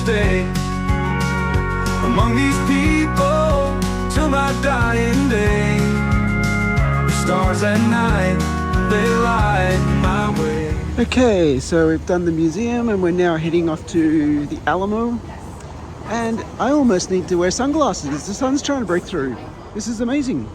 stay among these people till my dying day. The stars at night, they light my way. Okay, so we've done the museum and we're now heading off to the Alamo. And I almost need to wear sunglasses. The sun's trying to break through. This is amazing.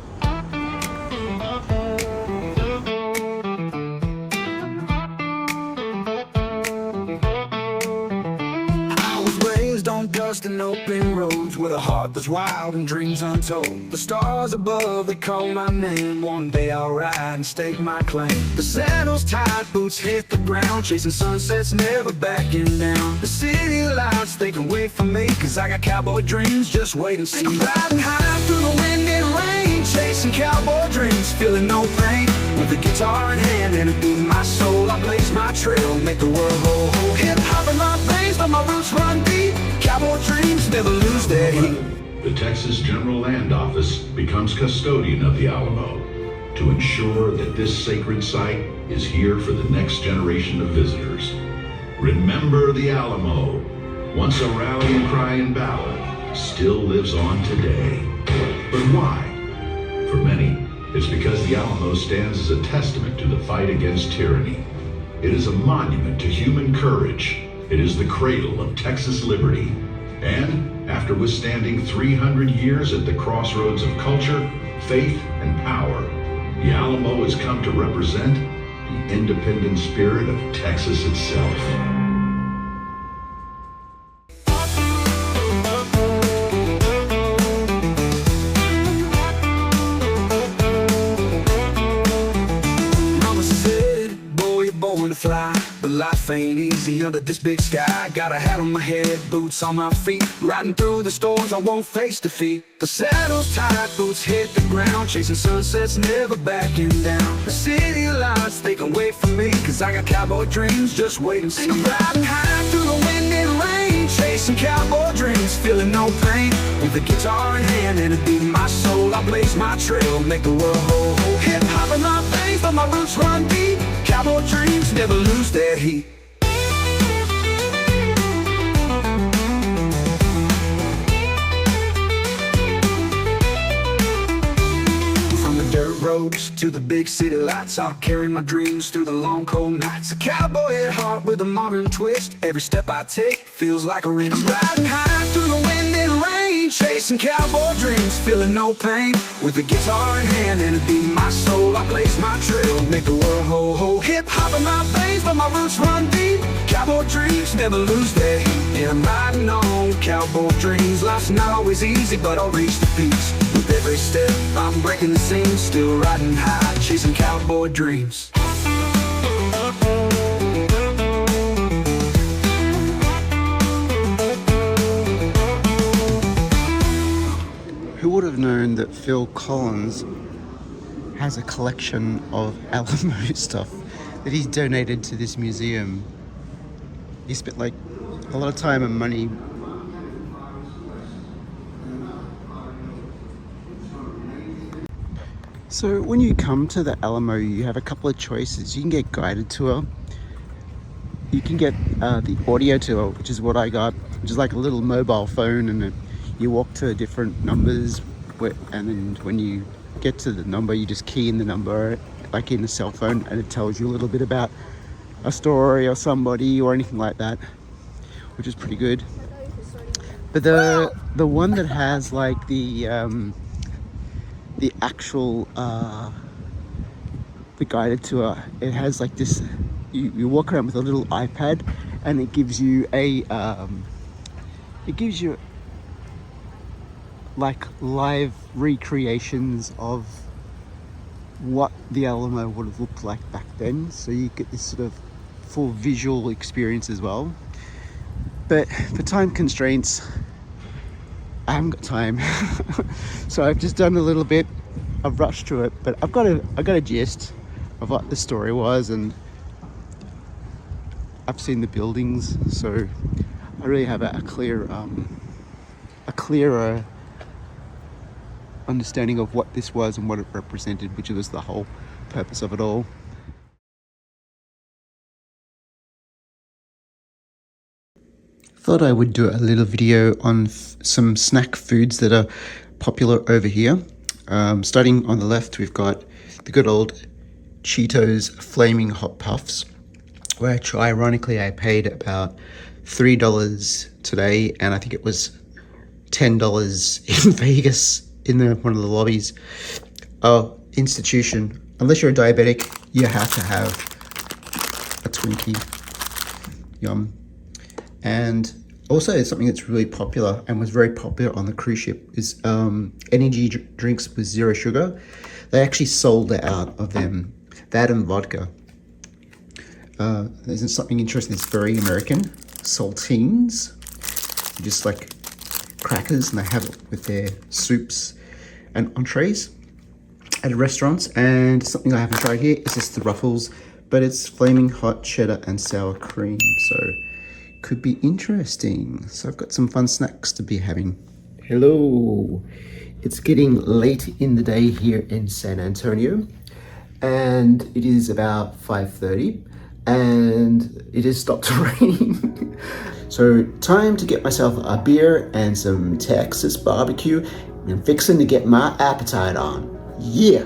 Dust and open roads with a heart that's wild and dreams untold. The stars above, they call my name. One day I'll ride and stake my claim. The saddle's tight, boots hit the ground, chasing sunsets, never backing down. The city lights, they can wait for me, cause I got cowboy dreams, just wait and see. I'm riding high through the wind and rain, chasing cowboy dreams, feeling no pain. With a guitar in hand and a beat in my soul, I blaze my trail, make the world ho ho. Hip hop in my veins, but my roots run deep. Cowboy dreams never lose their heat. The Texas General Land Office becomes custodian of the Alamo to ensure that this sacred site is here for the next generation of visitors. Remember the Alamo, once a rallying cry in battle, still lives on today. But why? For many, it's because the Alamo stands as a testament to the fight against tyranny. It is a monument to human courage. It is the cradle of Texas liberty. And after withstanding 300 years at the crossroads of culture, faith, and power, the Alamo has come to represent the independent spirit of Texas itself. Fly, but life ain't easy under this big sky. Got a hat on my head, boots on my feet, riding through the storms, I won't face defeat. The saddle's tight, boots hit the ground, chasing sunsets, never backing down. The city lights, they can wait for me, cause I got cowboy dreams, just wait and see. I'm riding high through the wind and rain, chasing cowboy dreams, feeling no pain. With a guitar in hand and a beat in my soul, I blaze my trail, make the world ho ho. Hip hop in my veins, but my roots run deep. Cowboy dreams never lose their heat. From the dirt roads to the big city lights, I'll carry my dreams through the long cold nights. A cowboy at heart with a modern twist. Every step I take feels like a ring. I'm riding high through the wind and rain, chasing cowboy dreams, feeling no pain. With a guitar in hand and a beat in my soul, I blaze my trail, make the world ho ho. Hip hop in my veins, but my roots run deep. Cowboy dreams never lose their heat. And I'm riding on cowboy dreams. Life's not always easy, but I'll reach the peaks. With every step, I'm breaking the seams, still riding high, chasing cowboy dreams. Who would have known that Phil Collins has a collection of Alamo stuff that he's donated to this museum? He spent like a lot of time and money. So when you come to the Alamo, you have a couple of choices. You can get guided tour. You can get the audio tour, which is what I got, which is like a little mobile phone, and you walk to different numbers, and then when you get to the number, you just key in the number like in a cell phone, and it tells you a little bit about a story or somebody or anything like that, which is pretty good. But the one that has like the actual the guided tour, it has like this, you walk around with a little iPad, and it gives you like live recreations of what the Alamo would have looked like back then, so you get this sort of full visual experience as well. But for time constraints, I haven't got time. So I've just done a little bit, I've rushed through it, but I got a gist of what the story was, and I've seen the buildings, so I really have a clearer understanding of what this was and what it represented, which was the whole purpose of it all. thought I would do a little video on some snack foods that are popular over here. Starting on the left, we've got the good old Cheetos Flaming Hot Puffs, which ironically I paid about $3 today, and I think it was $10 in Vegas in one of the lobbies. Oh, institution. Unless you're a diabetic, you have to have a Twinkie. Yum. And also something that's really popular and was very popular on the cruise ship is energy drinks with zero sugar. They actually sold out of them. That and vodka. There's something interesting that's very American. Saltines. Just like crackers, and they have it with their soups and entrees at restaurants. And something I haven't tried here is just the Ruffles, but it's flaming hot cheddar and sour cream, so could be interesting. So I've got some fun snacks to be having. Hello, it's getting late in the day here in San Antonio, and it is about 5:30, and it has stopped raining. So time to get myself a beer and some Texas barbecue, and fixing to get my appetite on. Yeah.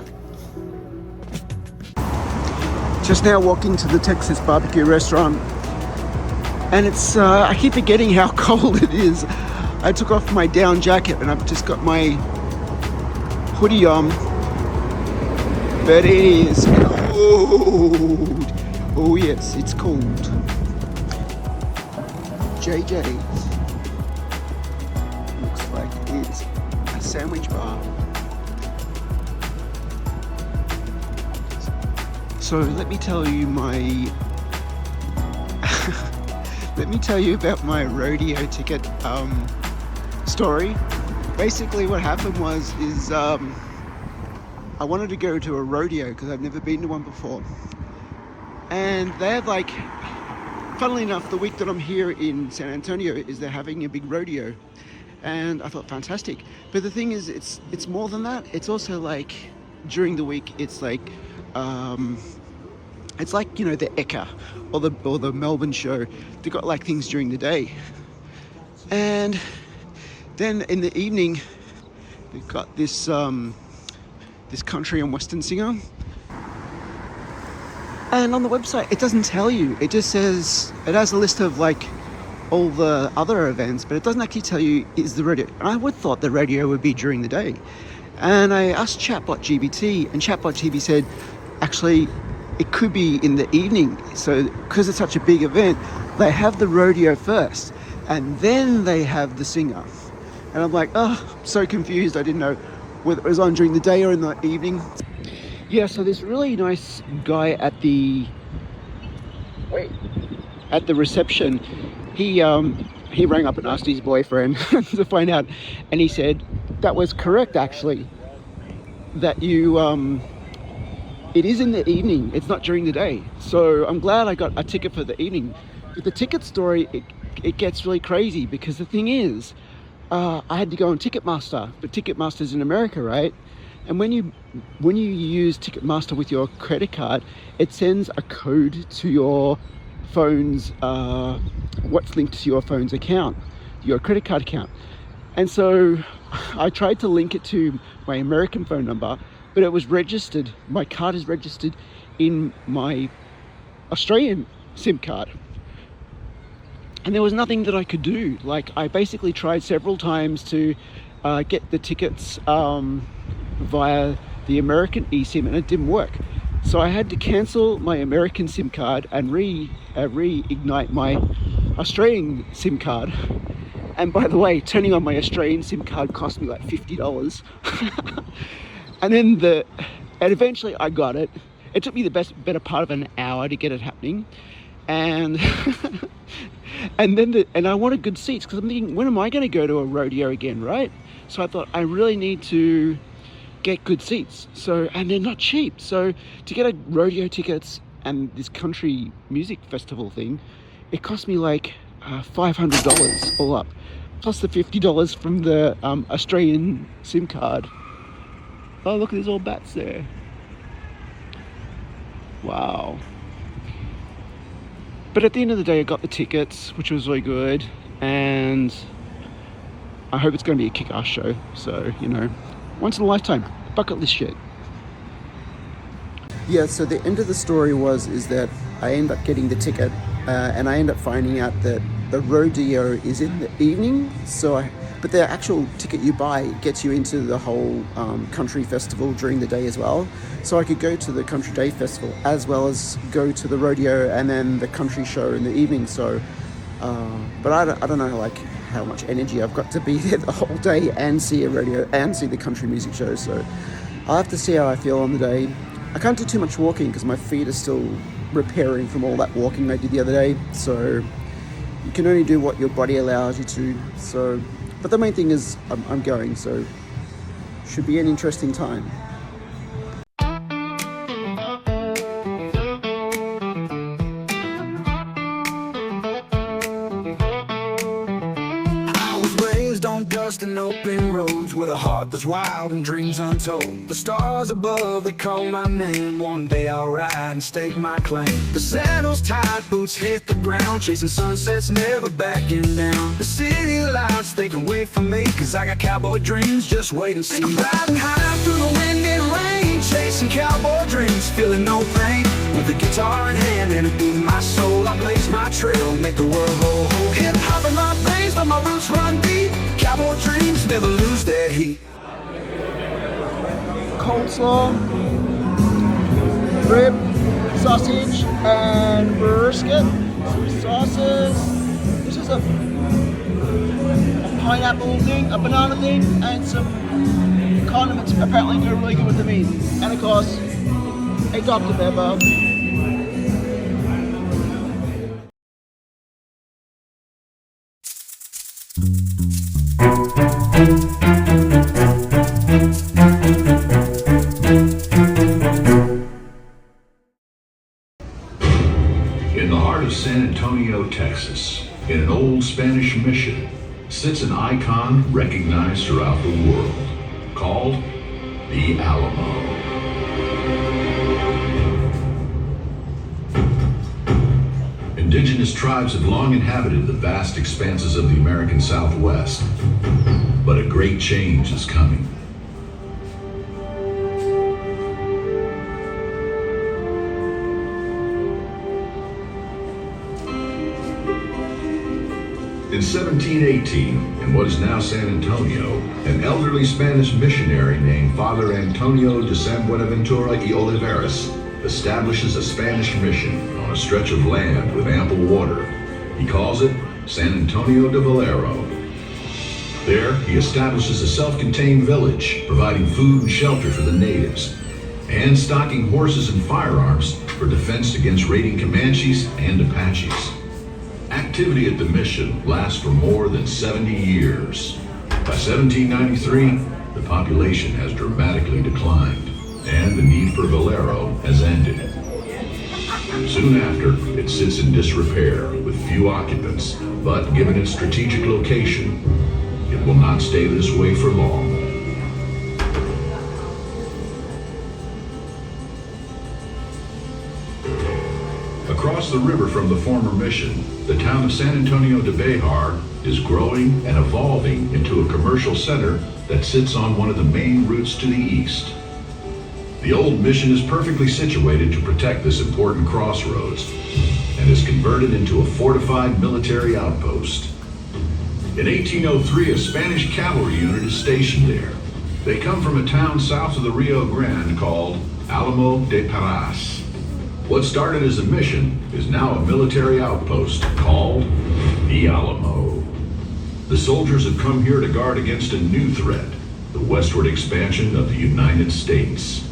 Just now walking to the Texas barbecue restaurant, and it's I keep forgetting how cold it is. I took off my down jacket and I've just got my hoodie on, but it is cold. Oh yes, it's cold. JJ's looks like it's a sandwich bar. So let me tell you about my rodeo ticket story. Basically what happened is I wanted to go to a rodeo because I've never been to one before, and they have, like, funnily enough, the week that I'm here in San Antonio is they're having a big rodeo, and I thought fantastic. But the thing is, it's more than that. It's also like during the week, it's like you know, the Eka or the Melbourne show. They've got like things during the day, and then in the evening they've got this this country and western singer. And on the website, it doesn't tell you. It just says, it has a list of like all the other events, but it doesn't actually tell you is the rodeo. And I would thought the rodeo would be during the day. And I asked Chatbot GBT, and Chatbot GBT said, actually, it could be in the evening. So because it's such a big event, they have the rodeo first, and then they have the singer. And I'm like, oh, I'm so confused. I didn't know whether it was on during the day or in the evening. Yeah, so this really nice guy at the reception, he rang up and asked his boyfriend to find out, and he said that was correct actually, that you it is in the evening, it's not during the day. So I'm glad I got a ticket for the evening. But the ticket story, it gets really crazy, because the thing is, I had to go on Ticketmaster, but Ticketmaster's in America, right? And when you use Ticketmaster with your credit card, it sends a code to your phone's what's linked to your phone's account, your credit card account. And so I tried to link it to my American phone number, but it was registered. My card is registered in my Australian SIM card, and there was nothing that I could do. Like, I basically tried several times to get the tickets via the American eSIM, and it didn't work. So I had to cancel my American SIM card and reignite my Australian SIM card. And by the way, turning on my Australian SIM card cost me like $50. And then eventually I got it. It took me the better part of an hour to get it happening. And and I wanted good seats, because I'm thinking, when am I going to go to a rodeo again, right? So I thought, I really need to get good seats. So, and they're not cheap. So to get a rodeo tickets and this country music festival thing, it cost me like $500 all up, plus the $50 from the Australian SIM card. Oh, look, there's all bats there. Wow. But at the end of the day, I got the tickets, which was really good. and I hope it's going to be a kick-ass show. So, you know, once in a lifetime, bucket list shit. Yeah, so the end of the story is that I end up getting the ticket, and I end up finding out that the rodeo is in the evening. But the actual ticket you buy gets you into the whole country festival during the day as well. So I could go to the country day festival as well as go to the rodeo and then the country show in the evening. So, but I don't know like how much energy I've got to be there the whole day and see a rodeo and see the country music show. So I'll have to see how I feel on the day. I can't do too much walking because my feet are still repairing from all that walking I did the other day. So you can only do what your body allows you to. So, but the main thing is I'm going, so should be an interesting time. Dust and open roads with a heart that's wild and dreams untold. The stars above, they call my name. One day I'll ride and stake my claim. The saddle's tight, boots hit the ground, chasing sunsets, never backing down. The city lights, they can wait for me, cause I got cowboy dreams, just wait and see. I'm riding high through the wind and rain, chasing cowboy dreams, feeling no pain. With a guitar in hand and a beat in my soul, I blaze my trail, make the world whole. Hip hop in my veins, but my roots run deep. Cowboy dreams never lose their heat. Coleslaw, rib, sausage, and brisket. Some sauces. This is a pineapple thing, a banana thing, and some condiments apparently go really good with the meat. And of course, a Dr. Pepper. In the heart of San Antonio, Texas, in an old Spanish mission, sits an icon recognized throughout the world, called the Alamo. Indigenous tribes have long inhabited the vast expanses of the American Southwest, but a great change is coming. In 1718, in what is now San Antonio, an elderly Spanish missionary named Father Antonio de San Buenaventura y Olivares establishes a Spanish mission on a stretch of land with ample water. He calls it San Antonio de Valero. There, he establishes a self-contained village, providing food and shelter for the natives, and stocking horses and firearms for defense against raiding Comanches and Apaches. Activity at the mission lasts for more than 70 years. By 1793, the population has dramatically declined, and the need for Valero has ended. Soon after, it sits in disrepair with few occupants, but given its strategic location, it will not stay this way for long. Across the river from the former mission, the town of San Antonio de Bejar is growing and evolving into a commercial center that sits on one of the main routes to the east. The old mission is perfectly situated to protect this important crossroads and is converted into a fortified military outpost. In 1803, a Spanish cavalry unit is stationed there. They come from a town south of the Rio Grande called Alamo de Parras. What started as a mission is now a military outpost called the Alamo. The soldiers have come here to guard against a new threat, the westward expansion of the United States.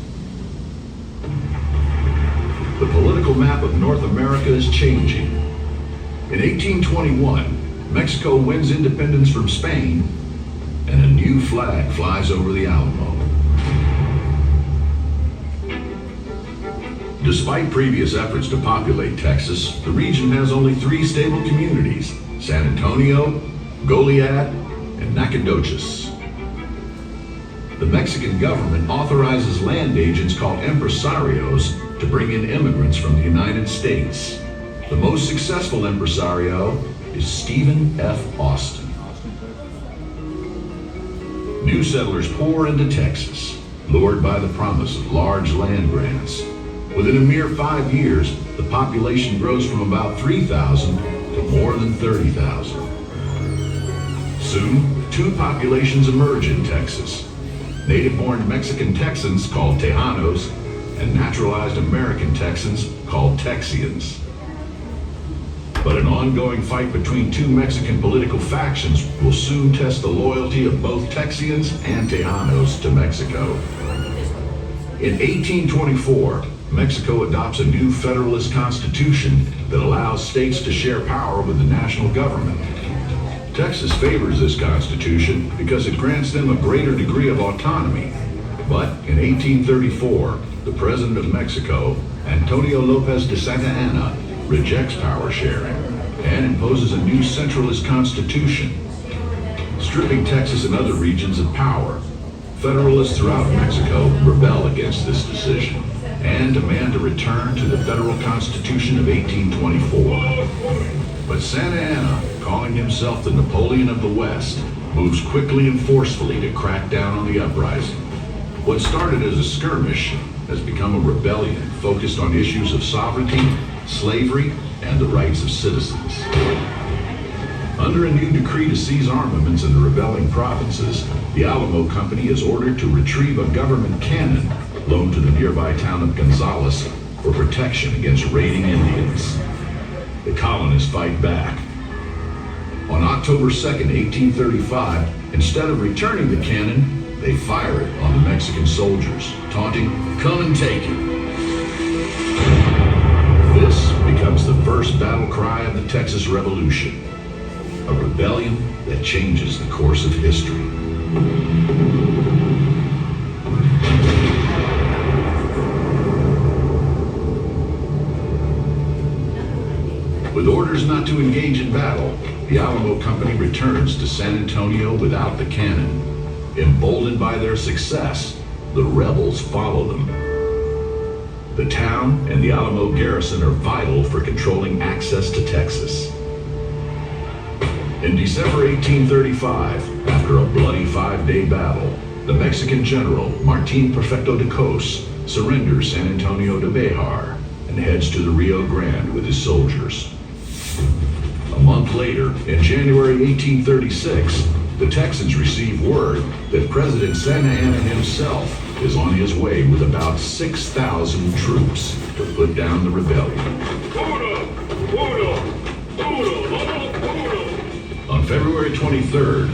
The political map of North America is changing. In 1821, Mexico wins independence from Spain, and a new flag flies over the Alamo. Despite previous efforts to populate Texas, the region has only 3 stable communities: San Antonio, Goliad, and Nacogdoches. The Mexican government authorizes land agents called empresarios to bring in immigrants from the United States. The most successful empresario is Stephen F. Austin. New settlers pour into Texas, lured by the promise of large land grants. Within a mere 5 years, the population grows from about 3,000 to more than 30,000. Soon, two populations emerge in Texas: native-born Mexican Texans called Tejanos and naturalized American Texans called Texians. But an ongoing fight between two Mexican political factions will soon test the loyalty of both Texians and Tejanos to Mexico. In 1824, Mexico adopts a new federalist constitution that allows states to share power with the national government. Texas favors this constitution because it grants them a greater degree of autonomy. But in 1834, the president of Mexico, Antonio Lopez de Santa Anna, rejects power sharing and imposes a new centralist constitution, stripping Texas and other regions of power. Federalists throughout Mexico rebel against this decision and demand a return to the federal constitution of 1824. But Santa Anna, calling himself the Napoleon of the West, moves quickly and forcefully to crack down on the uprising. What started as a skirmish has become a rebellion focused on issues of sovereignty, slavery, and the rights of citizens. Under a new decree to seize armaments in the rebelling provinces, the Alamo Company is ordered to retrieve a government cannon loaned to the nearby town of Gonzales for protection against raiding Indians. The colonists fight back. On October 2nd, 1835, instead of returning the cannon, they fire it on the Mexican soldiers, taunting, "Come and take it." This becomes the first battle cry of the Texas Revolution, a rebellion that changes the course of history. With orders not to engage in battle, the Alamo Company returns to San Antonio without the cannon. Emboldened by their success, the rebels follow them. The town and the Alamo garrison are vital for controlling access to Texas. In December 1835, after a bloody 5-day battle, the Mexican general Martin Perfecto de Cos surrenders San Antonio to Béjar and heads to the Rio Grande with his soldiers. A month later, in January 1836, the Texans receive word that President Santa Anna himself is on his way with about 6,000 troops to put down the rebellion. On February 23rd,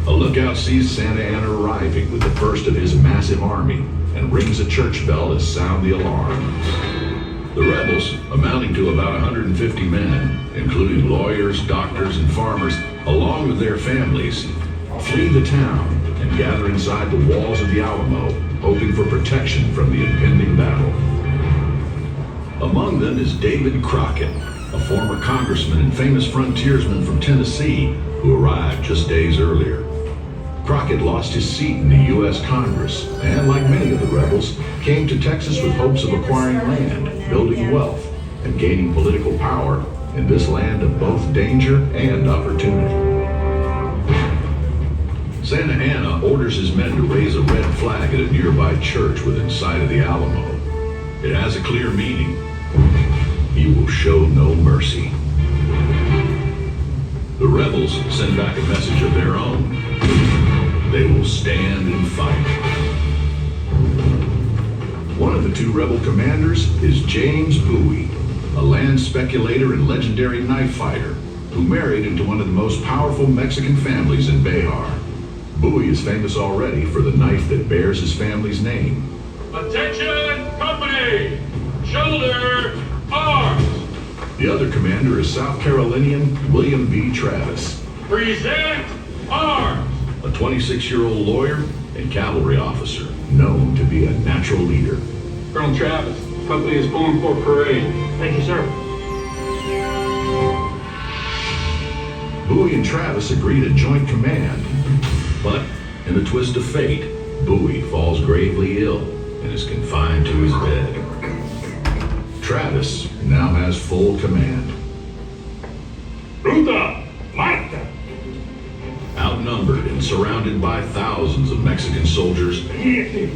a lookout sees Santa Anna arriving with the first of his massive army and rings a church bell to sound the alarm. The rebels, amounting to about 150 men, including lawyers, doctors, and farmers, along with their families, flee the town and gather inside the walls of the Alamo, hoping for protection from the impending battle. Among them is David Crockett, a former congressman and famous frontiersman from Tennessee who arrived just days earlier. Crockett lost his seat in the U.S. Congress and, like many of the rebels, came to Texas with hopes of acquiring land, building wealth, and gaining political power in this land of both danger and opportunity. Santa Anna orders his men to raise a red flag at a nearby church within sight of the Alamo. It has a clear meaning. He will show no mercy. The rebels send back a message of their own. They will stand and fight. One of the two rebel commanders is James Bowie, a land speculator and legendary knife fighter who married into one of the most powerful Mexican families in Béjar. Bowie is famous already for the knife that bears his family's name. Attention, company! Shoulder, arms! The other commander is South Carolinian William B. Travis, Present arms! a 26-year-old lawyer and cavalry officer known to be a natural leader. Colonel Travis, company is formed for parade. Thank you, sir. Bowie and Travis agree to joint command, but in a twist of fate, Bowie falls gravely ill and is confined to his bed. Travis now has full command. Ruta! outnumbered and surrounded by thousands of Mexican soldiers, the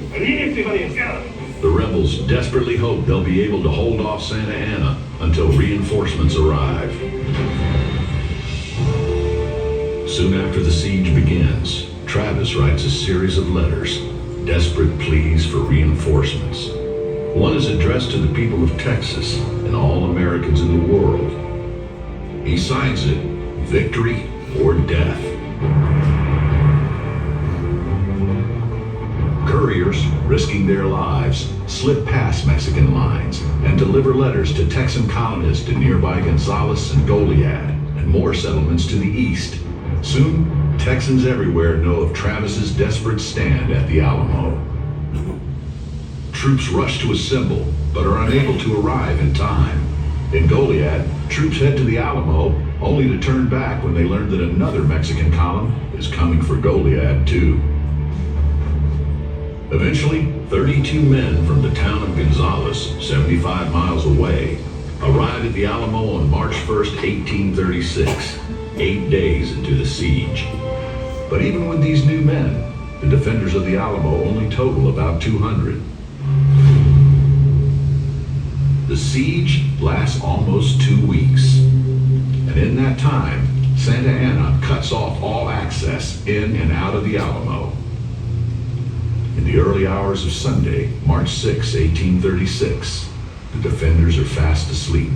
rebels desperately hope they'll be able to hold off Santa Anna until reinforcements arrive. Soon after the siege begins, Travis writes a series of letters, desperate pleas for reinforcements. One is addressed to the people of Texas and all Americans in the world. He signs it, "Victory or Death." Couriers, risking their lives, slip past Mexican lines and deliver letters to Texan colonists in nearby Gonzales and Goliad, and more settlements to the east. Soon, Texans everywhere know of Travis's desperate stand at the Alamo. Troops rush to assemble, but are unable to arrive in time. In Goliad, troops head to the Alamo, only to turn back when they learn that another Mexican column is coming for Goliad too. Eventually, 32 men from the town of Gonzales, 75 miles away, arrive at the Alamo on March 1st, 1836, 8 days into the siege. But even with these new men, the defenders of the Alamo only total about 200. The siege lasts almost 2 weeks. And in that time, Santa Anna cuts off all access in and out of the Alamo. In the early hours of Sunday, March 6, 1836, the defenders are fast asleep.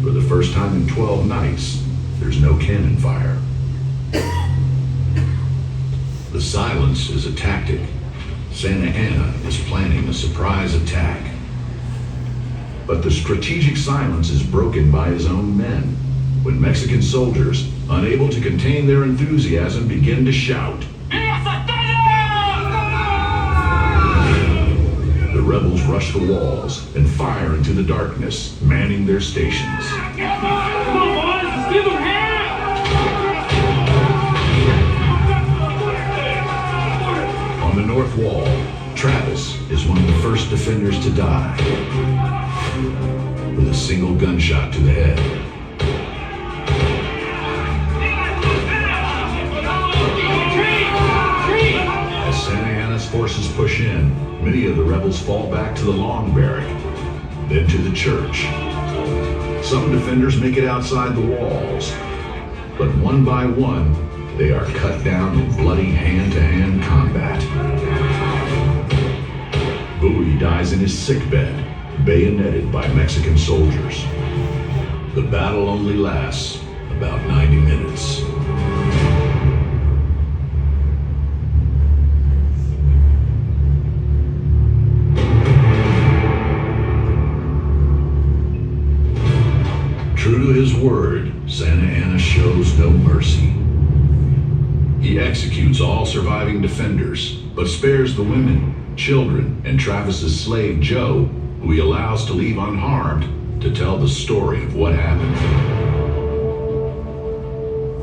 For the first time in 12 nights, there's no cannon fire. The silence is a tactic. Santa Anna is planning a surprise attack. But the strategic silence is broken by his own men, when Mexican soldiers, unable to contain their enthusiasm, begin to shout. The rebels rush the walls and fire into the darkness, manning their stations. Come on, boys, let's give them hell! On the north wall, Travis is one of the first defenders to die, with a single gunshot to the head. As Santa Anna's forces push in, many of the rebels fall back to the Long Barrack, then to the church. Some defenders make it outside the walls, but one by one, they are cut down in bloody hand-to-hand combat. Bowie dies in his sickbed, bayoneted by Mexican soldiers. The battle only lasts about 90 minutes. True to his word, Santa Anna shows no mercy. He executes all surviving defenders, but spares the women, children, and Travis's slave Joe, who he allows to leave unharmed to tell the story of what happened.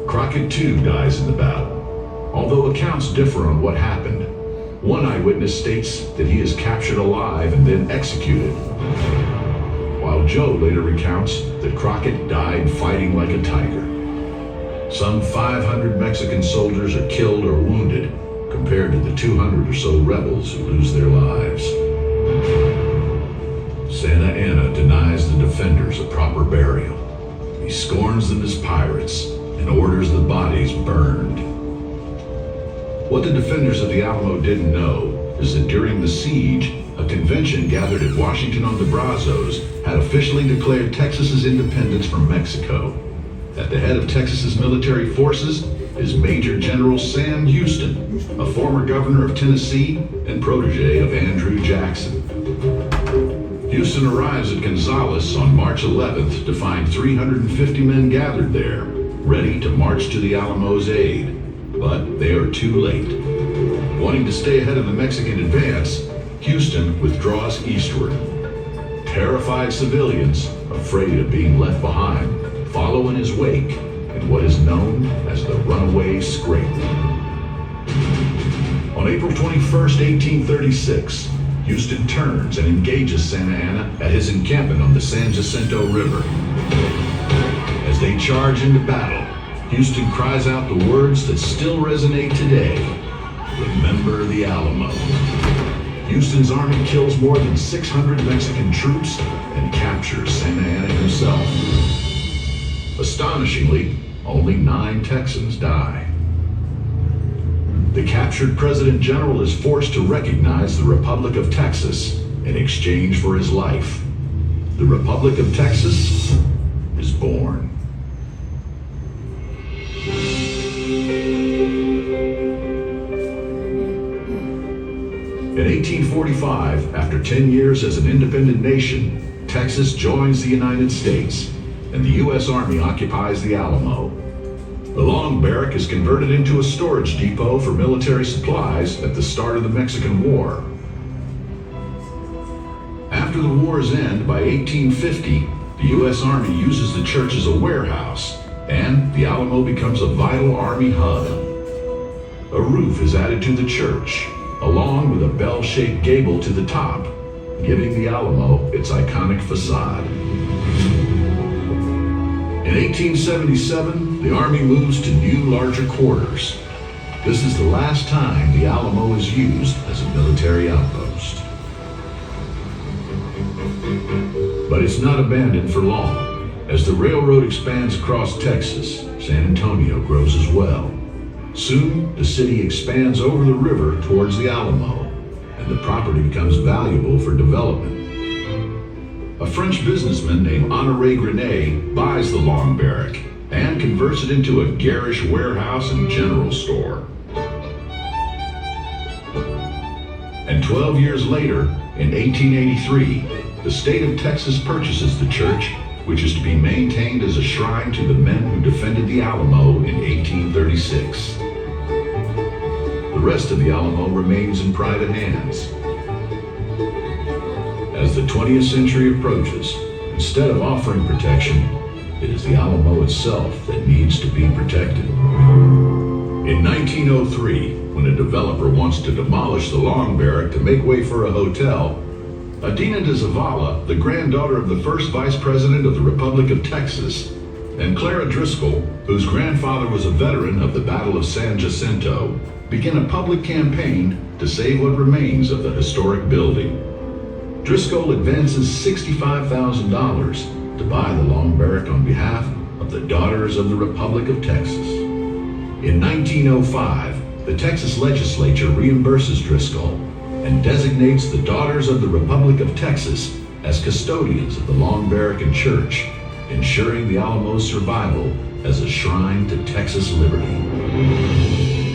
Crockett too dies in the battle. Although accounts differ on what happened, one eyewitness states that he is captured alive and then executed, while Joe later recounts that Crockett died fighting like a tiger. Some 500 Mexican soldiers are killed or wounded, compared to the 200 or so rebels who lose their lives. Santa Anna denies the defenders a proper burial. He scorns them as pirates and orders the bodies burned. What the defenders of the Alamo didn't know is that during the siege, a convention gathered at Washington on the Brazos had officially declared Texas's independence from Mexico. At the head of Texas's military forces is Major General Sam Houston, a former governor of Tennessee and protege of Andrew Jackson. Houston arrives at Gonzales on March 11th to find 350 men gathered there, ready to march to the Alamo's aid. But they are too late. Wanting to stay ahead of the Mexican advance, Houston withdraws eastward. Terrified civilians, afraid of being left behind, follow in his wake in what is known as the Runaway Scrape. On April 21st, 1836, Houston turns and engages Santa Anna at his encampment on the San Jacinto River. As they charge into battle, Houston cries out the words that still resonate today. Remember the Alamo. Houston's army kills more than 600 Mexican troops and captures Santa Anna himself. Astonishingly, only 9 Texans die. The captured President General is forced to recognize the Republic of Texas in exchange for his life. The Republic of Texas is born. In 1845, after 10 years as an independent nation, Texas joins the United States, and the U.S. Army occupies the Alamo. The Long Barrack is converted into a storage depot for military supplies at the start of the Mexican War. After the war's end, by 1850, the U.S. Army uses the church as a warehouse, and the Alamo becomes a vital Army hub. A roof is added to the church, along with a bell-shaped gable to the top, giving the Alamo its iconic facade. In 1877, the Army moves to new, larger quarters. This is the last time the Alamo is used as a military outpost. But it's not abandoned for long. As the railroad expands across Texas, San Antonio grows as well. Soon, the city expands over the river towards the Alamo, and the property becomes valuable for development. A French businessman named Honoré Grenet buys the Long Barrack and converts it into a garish warehouse and general store. And 12 years later, in 1883, the state of Texas purchases the church, which is to be maintained as a shrine to the men who defended the Alamo in 1836. The rest of the Alamo remains in private hands. As the 20th century approaches, instead of offering protection, it is the Alamo itself that needs to be protected. In 1903, when a developer wants to demolish the Long Barrack to make way for a hotel, Adina de Zavala, the granddaughter of the first vice president of the Republic of Texas, and Clara Driscoll, whose grandfather was a veteran of the Battle of San Jacinto, begin a public campaign to save what remains of the historic building. Driscoll advances $65,000 to buy the Long Barrack on behalf of the Daughters of the Republic of Texas. In 1905, the Texas legislature reimburses Driscoll and designates the Daughters of the Republic of Texas as custodians of the Long Barrack and Church, ensuring the Alamo's survival as a shrine to Texas liberty.